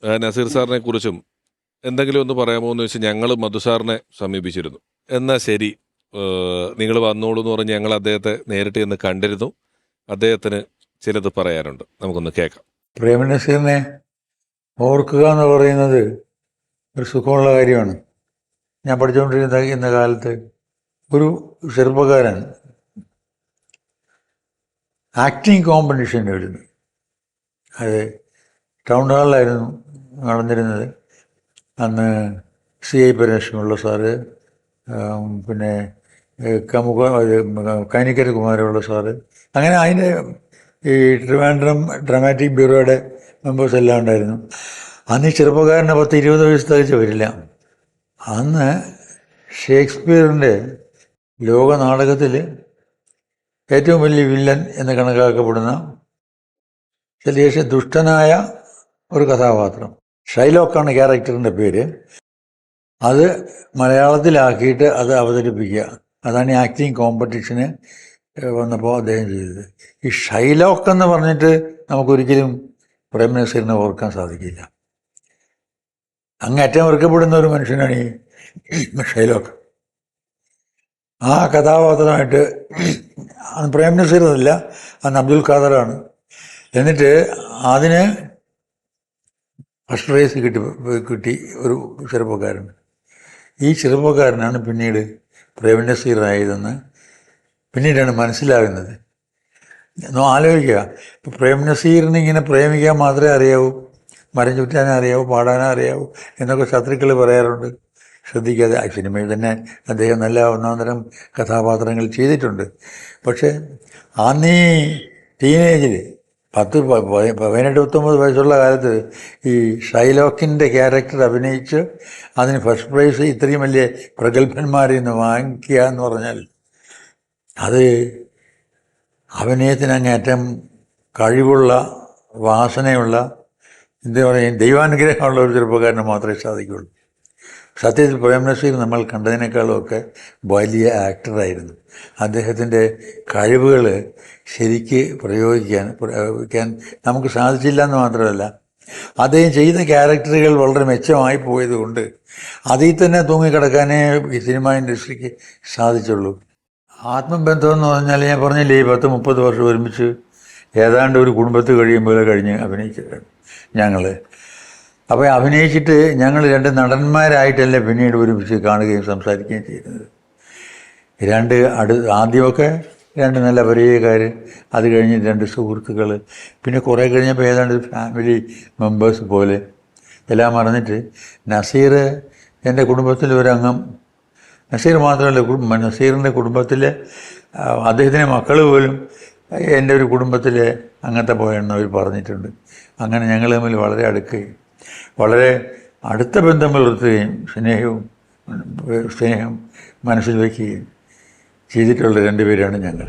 നസീർ സാറിനെ കുറിച്ചും എന്തെങ്കിലും ഒന്ന് പറയാമോ എന്ന് വെച്ചാൽ ഞങ്ങൾ മധു സാറിനെ സമീപിച്ചിരുന്നു. എന്നാൽ ശരി, നിങ്ങൾ വന്നോളൂ എന്ന് പറഞ്ഞ് ഞങ്ങൾ അദ്ദേഹത്തെ നേരിട്ട് ചെന്ന് കണ്ടിരുന്നു. അദ്ദേഹത്തിന് ചിലത് പറയാനുണ്ട്, നമുക്കൊന്ന് കേൾക്കാം. പ്രേം നസീറിനെ ഓർക്കുക എന്ന് പറയുന്നത് ഒരു സുഖമുള്ള കാര്യമാണ്. ഞാൻ പഠിച്ചുകൊണ്ടിരുന്ന കാലത്ത് ഒരു ചെറുപ്പക്കാരൻ ആക്ടിങ് കോമ്പറ്റീഷൻ എഴുതുന്നു. അത് ടൗൺ ഹാളിലായിരുന്നു നടന്നിരുന്നത്. അന്ന് CI പരമേശ്വരമുള്ള സാറ്, പിന്നെ കൈനിക്കര കുമാരമുള്ള സാറ്, അങ്ങനെ അതിൻ്റെ ഈ ട്രിവാൻഡ്രം ഡ്രാമാറ്റിക് ബ്യൂറോയുടെ മെമ്പേഴ്സ് എല്ലാം ഉണ്ടായിരുന്നു. അന്ന് ഈ ചെറുപ്പക്കാരന് 10-20 വയസ്സ് തികച്ച് വരില്ല. അന്ന് ഷേക്സ്പിയറിൻ്റെ ലോക നാടകത്തിൽ ഏറ്റവും വലിയ വില്ലൻ എന്ന് കണക്കാക്കപ്പെടുന്ന ശേഷം ദുഷ്ടനായ ഒരു കഥാപാത്രം, ഷൈലോക്കാണ് ക്യാരക്ടറിൻ്റെ പേര്, അത് മലയാളത്തിലാക്കിയിട്ട് അത് അവതരിപ്പിക്കുക. അതാണ് ഈ ആക്ടിങ് കോമ്പറ്റീഷന് വന്നപ്പോൾ അദ്ദേഹം ചെയ്തത്. ഈ ഷൈലോക്ക് എന്ന് പറഞ്ഞിട്ട് നമുക്കൊരിക്കലും പ്രേം നസീറിനെ ഓർക്കാൻ സാധിക്കില്ല. അങ്ങേറ്റം വെറുക്കപ്പെടുന്ന ഒരു മനുഷ്യനാണ് ഈ ഷൈലോക്ക്. ആ കഥാപാത്രമായിട്ട് അന്ന് പ്രേം നസീർ എന്നല്ല, അന്ന് അബ്ദുൽ ഖാദറാണ്. എന്നിട്ട് അതിന് ഫസ്റ്റ് പ്രൈസ് കിട്ടി ഒരു ചെറുപ്പക്കാരൻ. ഈ ചെറുപ്പക്കാരനാണ് പിന്നീട് പ്രേം നസീറായതെന്ന് പിന്നീടാണ് മനസ്സിലാകുന്നത്. ആലോചിക്കുക, ഇപ്പോൾ പ്രേം നസീറിന് ഇങ്ങനെ പ്രേമിക്കാൻ മാത്രമേ അറിയാവൂ, മരം ചുറ്റാനേ അറിയാവൂ, പാടാനേ അറിയാവൂ എന്നൊക്കെ ശത്രുക്കൾ പറയാറുണ്ട്. ശ്രദ്ധിക്കാതെ ആ സിനിമയിൽ തന്നെ അദ്ദേഹം നല്ല ഒന്നാന്തരം കഥാപാത്രങ്ങൾ ചെയ്തിട്ടുണ്ട്. പക്ഷേ അന്നീ ടീനേജിൽ 18-19 വയസ്സുള്ള കാലത്ത് ഈ ഷൈലോക്കിൻ്റെ ക്യാരക്ടർ അഭിനയിച്ച് അതിന് ഫസ്റ്റ് പ്രൈസ് ഇത്രയും വലിയ പ്രഗത്ഭന്മാരിൽ നിന്ന് വാങ്ങിക്കുക എന്ന് പറഞ്ഞാൽ അത് അഭിനയത്തിന് അങ്ങേറ്റം കഴിവുള്ള, വാസനയുള്ള, എന്താ പറയുക, ദൈവാനുഗ്രഹമുള്ള ഒരു ചെറുപ്പക്കാരന് മാത്രമേ സാധിക്കുകയുള്ളൂ. സത്യത്തിൽ പ്രേം നസീർ നമ്മൾ കണ്ടതിനേക്കാളുമൊക്കെ വലിയ ആക്ടറായിരുന്നു. അദ്ദേഹത്തിൻ്റെ കഴിവുകൾ ശരിക്ക് പ്രയോഗിക്കാൻ നമുക്ക് സാധിച്ചില്ല എന്ന് മാത്രമല്ല, അദ്ദേഹം ചെയ്ത ക്യാരക്ടറുകൾ വളരെ മെച്ചമായി പോയതുകൊണ്ട് അതിൽ തന്നെ തൂങ്ങിക്കിടക്കാനേ ഈ സിനിമ ഇൻഡസ്ട്രിക്ക് സാധിച്ചുള്ളൂ. ആത്മബന്ധം എന്ന് പറഞ്ഞാൽ ഞാൻ പറഞ്ഞില്ലേ, 10-30 വർഷം ഒരുമിച്ച് ഏതാണ്ട് ഒരു കുടുംബത്തിൽ കഴിയുമ്പോൾ കഴിഞ്ഞ് അഭിനയിച്ചിട്ടാണ് ഞങ്ങൾ. അപ്പോൾ അഭിനയിച്ചിട്ട് ഞങ്ങൾ 2 നടന്മാരായിട്ടല്ല പിന്നീട് ഒരുമിച്ച് കാണുകയും സംസാരിക്കുകയും ചെയ്യുന്നത്. ആദ്യമൊക്കെ 2 നല്ല പരിചയക്കാർ, അത് കഴിഞ്ഞ് 2 സുഹൃത്തുക്കൾ, പിന്നെ കുറേ കഴിഞ്ഞപ്പോൾ ഏതാണ്ട് ഫാമിലി മെമ്പേഴ്സ് പോലെ എല്ലാം പറഞ്ഞിട്ട് നസീർ എൻ്റെ കുടുംബത്തിലെ ഒരംഗം. നസീർ മാത്രമല്ല, നസീറിൻ്റെ കുടുംബത്തിലെ അദ്ദേഹത്തിൻ്റെ മക്കൾ പോലും എൻ്റെ ഒരു കുടുംബത്തിലെ അങ്ങനത്തെ പോയെന്ന് അവർ പറഞ്ഞിട്ടുണ്ട്. അങ്ങനെ ഞങ്ങൾ തമ്മിൽ വളരെ അടുക്കുകയും വളരെ അടുത്ത ബന്ധം പുലർത്തുകയും സ്നേഹം മനസ്സിൽ വയ്ക്കുകയും ചെയ്തിട്ടുള്ള 2 പേരാണ് ഞങ്ങൾ.